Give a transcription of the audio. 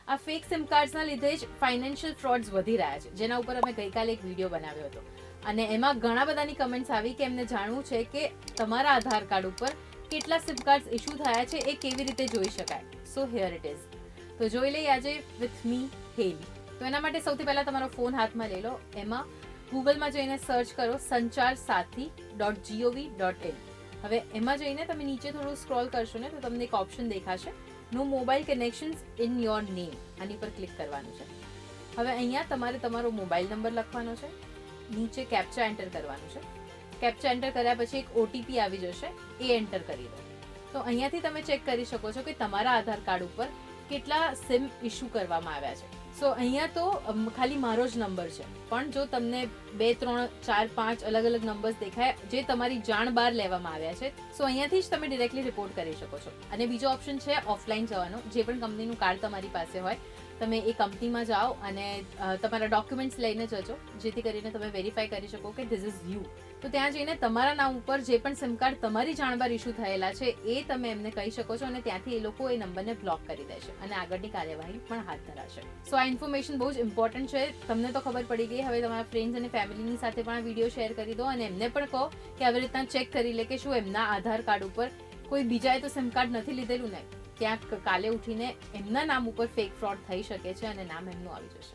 આ fake sim કાર્ડ્સના લીધે જ ફાઇનાન્શિયલ ફ્રોડ્સ વધી રહ્યા છે, જેના ઉપર અમે ગઈકાલે એક વિડીયો બનાવ્યો હતો અને એમાં ઘણા બધાની કમેન્ટ્સ આવી કે એમને જાણવું છે કે તમારા આધાર કાર્ડ ઉપર કેટલા સિમ કાર્ડ્સ ઇસ્યુ થયા છે એ કેવી રીતે જોઈ શકાય. સો હિયર ઇટ ઇઝ. તો જોઈ લઈએ આજે વિથ મી હેલી. તો એના માટે સૌથી પહેલા તમારો ફોન હાથમાં લઈ લો. એમાં ગૂગલમાં જઈને સર્ચ કરો sancharsaathi.gov.in. હવે એમાં જઈને તમે નીચે થોડું સ્ક્રોલ કરશો ને તો તમને એક ઓપ્શન દેખાશે, no mobile connections in your name. આની પર ક્લિક કરવાનું છે. હવે અહીંયા તમારે તમારો મોબાઈલ નંબર લખવાનો છે, નીચે કેપ્ચા એન્ટર કરવાનું છે. કેપ્ચા એન્ટર કર્યા પછી એક ઓટીપી આવી જશે, એ એન્ટર કરી દો. તો અહીંયાથી તમે ચેક કરી શકો છો કે તમારા આધાર કાર્ડ ઉપર કેટલા સિમ ઇસ્યુ કરવામાં આવ્યા છે. સો અહીંયા તો ખાલી મારો જ નંબર છે, પણ જો તમને 2, 3, 4, 5 અલગ અલગ નંબર્સ દેખાય જે તમારી જાણ બહાર લેવામાં આવ્યા છે, સો અહીંયાથી જ તમે ડિરેક્ટલી રિપોર્ટ કરી શકો છો. અને બીજો ઓપ્શન છે ઓફલાઈન જવાનો. જે પણ કંપનીનું કાર્ડ તમારી પાસે હોય તમે એ કંપનીમાં જાઓ અને તમારા ડોક્યુમેન્ટ્સ લઈને જજો, જેથી કરીને તમે વેરીફાઈ કરી શકો કે ધીસ ઇઝ યુ. તો ત્યાં જઈને તમારા નામ ઉપર જે પણ સિમ કાર્ડ તમારી જાણબાર ઇસ્યુ થયેલા છે એ તમે એમને કહી શકો છો અને ત્યાંથી એ લોકો એ નંબરને બ્લોક કરી દેશે અને આગળની કાર્યવાહી પણ હાથ ધરાશે. સો આ ઇન્ફોર્મેશન બહુ જ ઇમ્પોર્ટન્ટ છે. તમને તો ખબર પડી ગઈ, હવે તમારા ફ્રેન્ડ્સ અને ફેમિલીની સાથે પણ આ વિડીયો શેર કરી દો અને એમને પણ કહો કે આવી રીતના ચેક કરી લે કે શું એમના આધાર કાર્ડ ઉપર કોઈ બીજાએ તો સિમ કાર્ડ નથી લીધેલું ને, ક્યાંક કાલે ઉઠીને એમના નામ ઉપર ફેક ફ્રોડ થઈ શકે છે અને નામ એમનું આવી જશે.